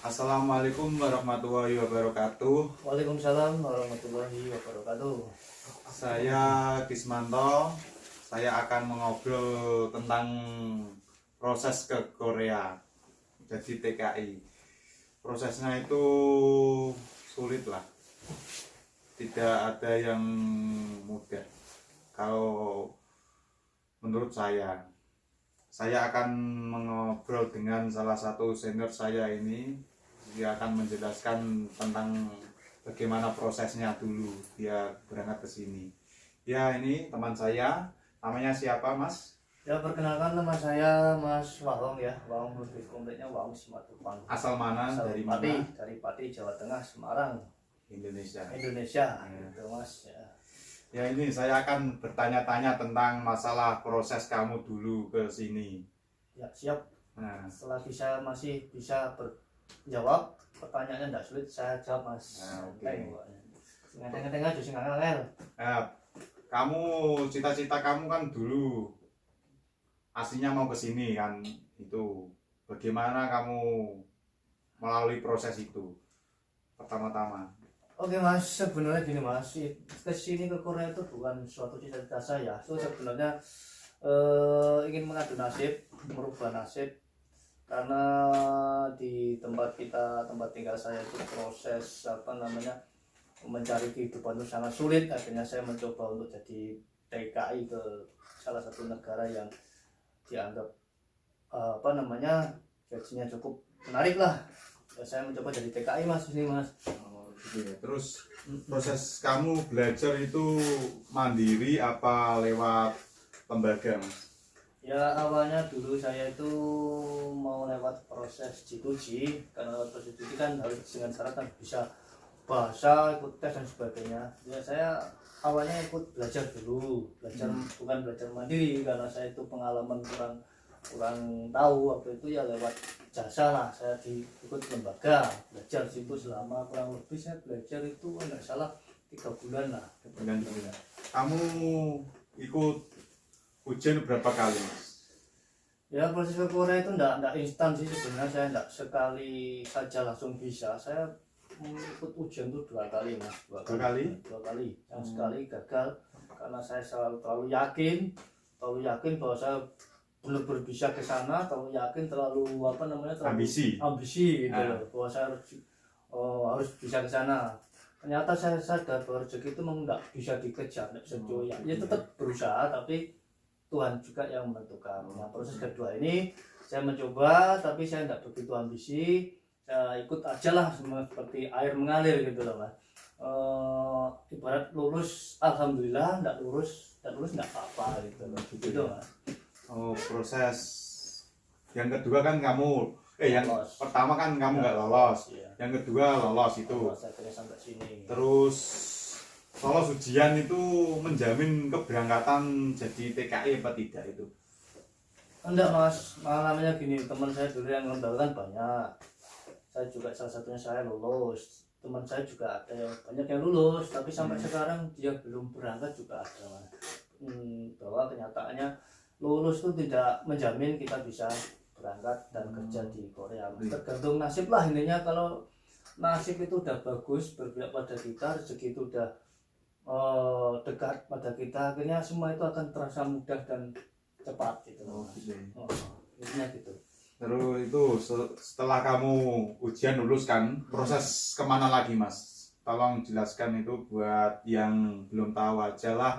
Assalamualaikum warahmatullahi wabarakatuh. Waalaikumsalam warahmatullahi wabarakatuh. Saya Kismanto. Saya akan mengobrol tentang proses ke Korea. Jadi TKI. Prosesnya itu sulit lah. Tidak ada yang mudah. Kalau menurut saya akan mengobrol dengan salah satu senior saya ini. Dia akan menjelaskan tentang bagaimana prosesnya dulu dia berangkat ke sini. Ya, ini teman saya, namanya siapa, Mas? Ya, perkenalkan nama saya Mas Wahong ya. Wahong lebih kompletnya Wahong Simatupang. Asal mana? Asal Dari Pati, mana? dari Pati, Jawa Tengah, Semarang, Indonesia. Indonesia. Ya. Gitu, Mas. Ya. Ya, ini saya akan bertanya-tanya tentang masalah proses kamu dulu ke sini. Ya, siap. Nah, Selagi saya masih bisa berjawab, pertanyaannya tidak sulit, saya jawab, Mas. Nah, oke. Tengah-tengah aja sing ngangel. kamu cita-cita kamu kan dulu aslinya mau ke sini kan, itu bagaimana kamu melalui proses itu pertama-tama? Oke Mas, sebenarnya gini Mas, kesini ke Korea itu bukan suatu cita-cita saya. So sebenarnya ingin mengadu nasib, merubah nasib, karena di tempat tinggal saya itu proses mencari kehidupan itu sangat sulit. Akhirnya saya mencoba untuk jadi TKI ke salah satu negara yang dianggap gajinya cukup menarik lah. Ya, saya mencoba jadi TKI Mas ini Mas. Terus proses kamu belajar itu mandiri apa lewat lembaga, Mas? Ya awalnya dulu saya itu mau lewat proses G2G, karena lewat proses G2G kan harus dengan syarat kan bisa bahasa, ikut tes dan sebagainya. Ya saya awalnya ikut belajar dulu, bukan belajar mandiri, karena saya itu pengalaman kurang tahu waktu itu. Ya lewat jasa lah, saya ikut lembaga belajar situ selama kurang lebih saya belajar itu nggak salah 3 bulan lah. Kamu ikut ujian berapa kali, Mas? Ya proses ke Korea itu enggak instan sih sebenarnya. Saya enggak sekali saja langsung bisa. Saya ikut ujian itu 2 kali Mas. 2 kali. Yang sekali gagal karena saya terlalu yakin bahwa saya benar-benar bisa ke sana, terlalu yakin, terlalu ambisi gitu loh, bahwa saya harus bisa ke sana. Ternyata saya sadar bahwa rezeki itu memang enggak bisa dikejar, enggak bisa doyan. Ya tetap berusaha, tapi Tuhan juga yang menentukan. Nah, proses kedua ini saya mencoba, tapi saya tidak begitu ambisi. Saya ikut aja lah, seperti air mengalir gitu loh Mas. Ibarat lulus, alhamdulillah. Tidak lulus tidak apa-apa gitu loh. Gitu Mas. Proses yang kedua kan kamu yang Lolos. pertama kan kamu nggak lolos, Iya. yang kedua lolos itu. Lolos, akhirnya sampai sini. Terus lolos ujian itu menjamin keberangkatan jadi TKI apa tidak itu? Enggak Mas, malah namanya gini, teman saya dulu yang mendaftarkan banyak. Saya juga salah satunya, saya lulus. Teman saya juga ada yang banyak yang lulus, tapi sampai sekarang dia belum berangkat juga ada Mas. Bahwa kenyataannya lulus itu tidak menjamin kita bisa berangkat dan kerja di Korea. Tergantung nasib lah intinya. Kalau nasib itu udah bagus, berpihak pada kita, rezeki itu udah dekat pada kita, akhirnya semua itu akan terasa mudah dan cepat gitu. Intinya gitu. Terus itu setelah kamu ujian lulus kan, proses kemana lagi Mas? Tolong jelaskan itu buat yang belum tahu aja lah.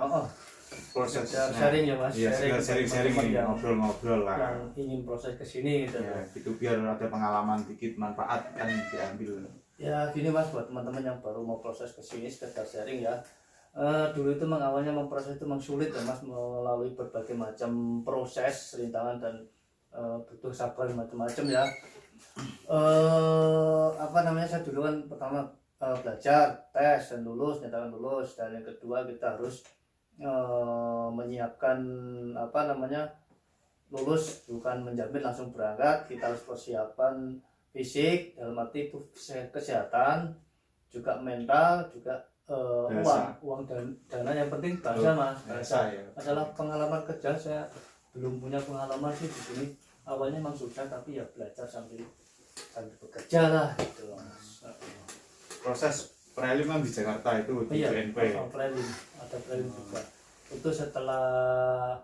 Prosesnya. Sharing ya Mas. Iya, sharing ini, ngobrol-ngobrol lah. Yang ingin proses kesini gitu. Ya, gitu biar ada pengalaman dikit, manfaat kan diambil. Ya gini Mas, buat teman-teman yang baru mau proses kesini, sekedar sharing ya. Dulu itu awalnya memproses itu memang sulit ya Mas, melalui berbagai macam proses, rintangan dan butuh sabar macam-macam ya. Saya dulu kan pertama belajar, tes dan lulus, nyatakan lulus, dan yang kedua kita harus menyiapkan lulus bukan menjamin langsung berangkat. Kita harus persiapan fisik dalam arti kesehatan, juga mental, juga uang dan dana. Yang penting bahasa Mas, bahasa. Masalah pengalaman kerja saya belum punya pengalaman sih di sini. Awalnya memang susah, tapi ya belajar sambil sambil bekerja lah gitu mas. Proses prelim kan di Jakarta itu di Iya, BNP. prelim, ada prelim juga. Itu setelah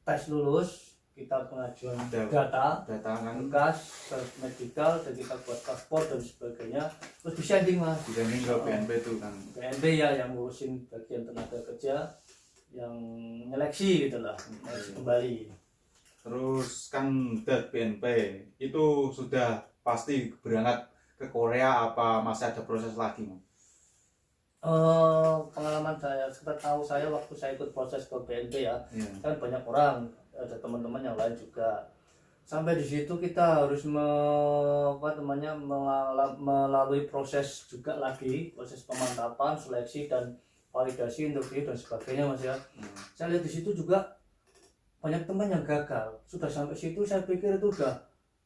tes lulus kita pengajuan data kan berkas medical dan kita buat paspor dan sebagainya, terus disending mas. disending ke BNP itu kan. BNP ya yang ngurusin bagian tenaga kerja, yang nyeleksi gitu lah, nyeleksi kembali. Terus kan dari BNP itu sudah pasti berangkat ke Korea apa masih ada proses lagi mas? Pengalaman saya, tahu saya waktu saya ikut proses ke BNP ya, kan banyak orang, ada teman-teman yang lain juga. Sampai di situ kita harus melalui proses juga lagi, proses pemantapan, seleksi dan validasi, interview dan sebagainya mas ya. Saya lihat di situ juga banyak teman yang gagal. Sudah sampai situ saya pikir itu udah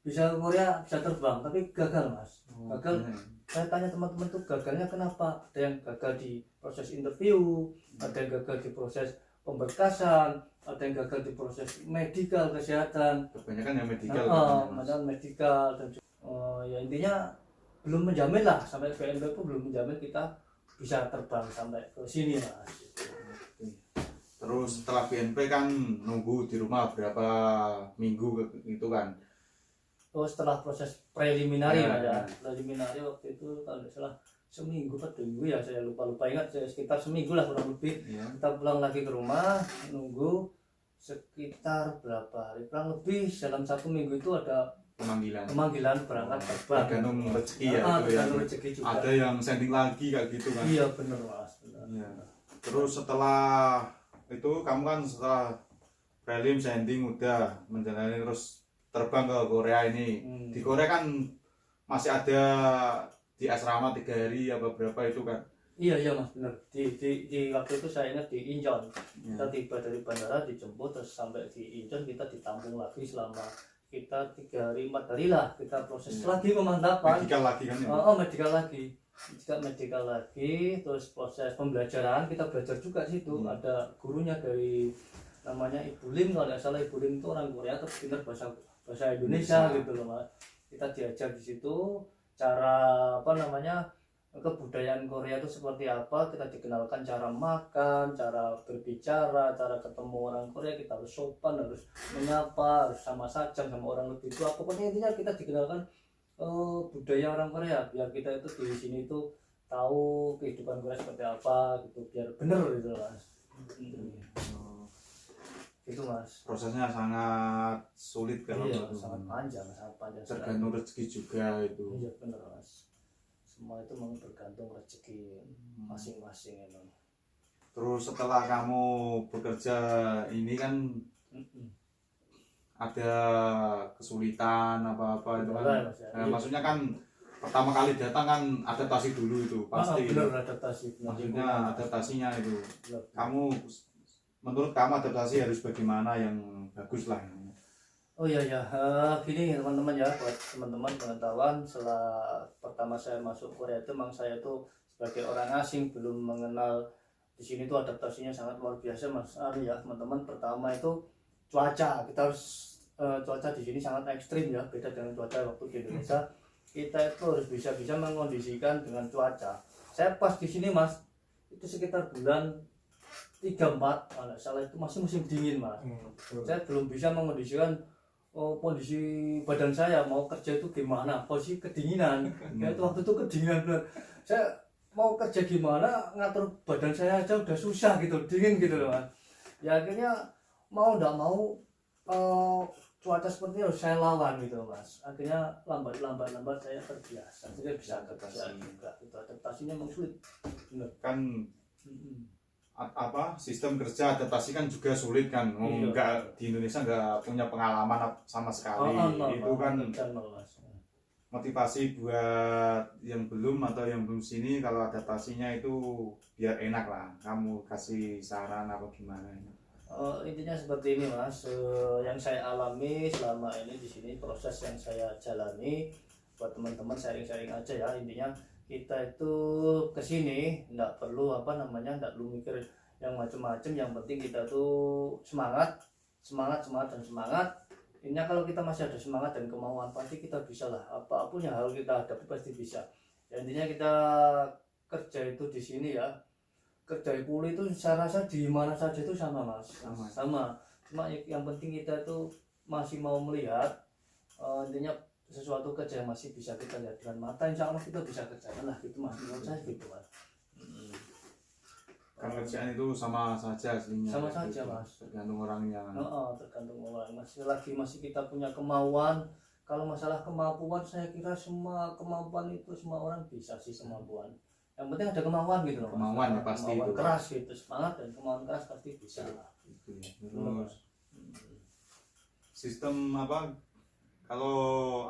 bisa ke Korea, bisa terbang, tapi gagal mas. Gagal. Saya tanya teman-teman tuh gagalnya kenapa? Ada yang gagal di proses interview, ada yang gagal di proses pemberkasan, ada yang gagal di proses medikal kesehatan. Kebanyakan yang medikal. Medikal dan ya intinya belum menjamin lah, sampai BNP pun belum menjamin kita bisa terbang sampai ke sini mas. Terus setelah BNP kan nunggu di rumah berapa minggu itu kan? Oh setelah proses preliminary ya. Preliminary waktu itu kalau tidak salah seminggu atau 2 minggu ya, saya lupa ingat, sekitar seminggu lah kurang lebih. Kita pulang lagi ke rumah, nunggu sekitar berapa hari, kurang lebih dalam 1 minggu itu ada pemanggilan berangkat terbang. Tergantung rezeki ya, tergantung rezeki juga. Ada yang sending lagi kayak gitu kan? Iya benar mas. Ya. Terus setelah itu kamu kan setelah prelim sending udah menjalani terus terbang ke Korea ini. Di Korea kan masih ada di asrama 3 hari apa berapa itu kan? Iya mas benar. Di waktu itu saya ingat di Incheon. Kita tiba dari bandara, dijemput terus sampai di Incheon, kita ditampung lagi selama kita 3 hari 4 hari lah, kita proses lagi pemantapan. Medical lagi kan? Medical lagi, terus proses pembelajaran, kita belajar juga situ. Ada gurunya dari namanya Ibu Lim, kalau nggak salah Ibu Lim itu orang Korea terus pintar bahasa Indonesia gitu loh mas. Kita diajar di situ cara kebudayaan Korea itu seperti apa, kita dikenalkan cara makan, cara berbicara, cara ketemu orang Korea, kita harus sopan, harus menyapa, harus sama sajang sama orang lebih tua. Pokoknya intinya kita dikenalkan budaya orang Korea, biar kita itu di sini itu tahu kehidupan Korea seperti apa gitu, biar bener gitu mas. Itu mas. Prosesnya sangat sulit kan? Iya, sangat panjang. Tergantung rezeki juga itu. Iya bener mas. Semua itu memang bergantung rezeki masing-masing emang. Terus setelah kamu bekerja ini kan ada kesulitan apa-apa itu kan? Nah, maksudnya kan pertama kali datang kan adaptasi dulu itu pasti. Benar adaptasi. Maksudnya adaptasinya itu. Kamu menurut kamu adaptasi harus bagaimana yang bagus lah? Oh iya ya, gini teman-teman ya, buat teman-teman pengetahuan, setelah pertama saya masuk Korea itu memang saya tuh sebagai orang asing belum mengenal di sini tuh adaptasinya sangat luar biasa mas Ari ya teman-teman. Pertama itu cuaca, kita harus cuaca di sini sangat ekstrim ya, beda dengan cuaca waktu di Indonesia. Kita itu harus bisa mengkondisikan dengan cuaca. Saya pas di sini mas, itu sekitar bulan 3-4 kalau salah itu masih musim dingin mas. Saya belum bisa mengkondisikan kondisi badan saya mau kerja itu gimana, posisi kedinginan. Ya itu waktu itu kedinginan benar. Saya mau kerja gimana, ngatur badan saya aja udah susah gitu, dingin gitu loh mas. Ya akhirnya mau tidak mau cuaca seperti itu harus saya lawan gitu mas. Akhirnya lambat saya terbiasa, jadi bisa adaptasi juga. Itu adaptasinya memang sulit. Benar. Kan sistem kerja adaptasi kan juga sulit kan. Enggak di Indonesia enggak punya pengalaman sama sekali. Itu kan motivasi buat yang belum atau yang belum sini, kalau adaptasinya itu biar enak lah. Kamu kasih saran apa gimana? Intinya seperti ini mas, yang saya alami selama ini di sini, proses yang saya jalani, buat teman-teman sharing-sharing aja ya. Intinya kita itu kesini nggak perlu nggak perlu mikir yang macam-macam, yang penting kita tuh semangat. Intinya kalau kita masih ada semangat dan kemauan pasti kita bisa lah, apapun yang harus kita hadapi pasti bisa. Ya, intinya kita kerja itu di sini ya, kerja kuli itu saya rasa di mana saja itu sama mas, sama. Cuma yang penting kita tuh masih mau melihat, intinya sesuatu kerja yang masih bisa kita lihat dengan mata, insya Allah kita bisa kerjakan lah gitu mas, menurut saya gitu mas. Kan kerjaan itu sama saja aslinya. Sama saja mas, tergantung orangnya. Tergantung orang. Masih kita punya kemauan. Kalau masalah kemampuan saya kira semua kemampuan itu semua orang bisa sih kemampuan. Yang penting ada kemauan gitu loh. Kemauan ya pasti kemauan itu. Keras gitu, semangat dan kemauan keras pasti bisa. Itu ya. Terus sistem apa? Kalau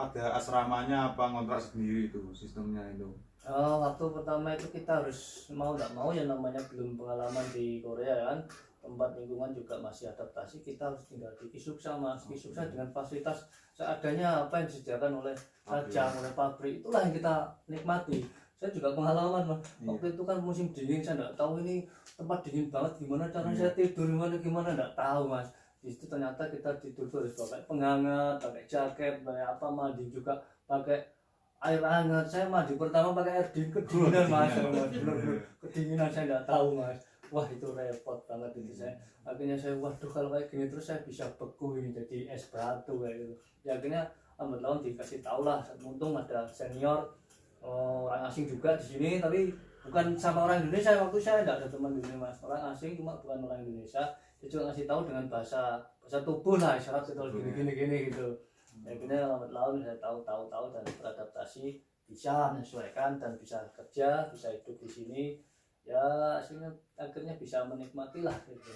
ada asramanya apa ngontrak sendiri itu sistemnya itu? Waktu pertama itu kita harus mau nggak mau ya, namanya belum pengalaman di Korea kan, tempat lingkungan juga masih adaptasi, kita harus tinggal di Kisuksa mas. Kisuksa dengan fasilitas seadanya apa yang disediakan oleh Sajang, oleh pabrik, itulah yang kita nikmati. Saya juga pengalaman mas, waktu itu kan musim dingin, saya nggak tahu ini tempat dingin banget, gimana cara saya tidur, gimana nggak tahu mas. Di situ ternyata kita tidur tuh harus pakai penghangat, pakai jaket, pakai apa, mandi juga pakai air hangat. Saya mandi pertama pakai air dingin, kedinginan mas, bener-bener kedinginan, saya nggak tahu mas. Wah itu repot banget itu saya. Akhirnya saya waduh kalau kayak gini terus saya bisa beku ini jadi es batu kayak gitu. Ya akhirnya lambat laun dikasih tahu lah, untung ada senior orang asing juga di sini, tapi bukan sama orang Indonesia. Waktu saya nggak ada teman di sini mas, orang asing cuma bukan orang Indonesia. Dia juga ngasih tahu dengan bahasa tubuh lah, isyarat itu gini gitu. Akhirnya lambat laun saya tahu dan beradaptasi, bisa menyesuaikan dan bisa kerja, bisa hidup di sini. Ya akhirnya bisa menikmati lah gitu.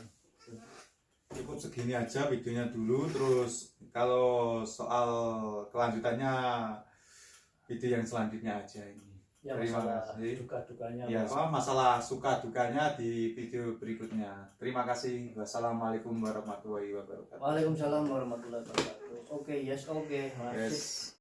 Cukup segini aja videonya dulu, terus kalau soal kelanjutannya video yang selanjutnya aja ini. Ya, terima masalah kasih. Duka-dukanya. Ya, masalah suka dukanya di video berikutnya. Terima kasih. Wassalamualaikum warahmatullahi wabarakatuh. Waalaikumsalam warahmatullahi wabarakatuh. Oke, yes, oke. Yes.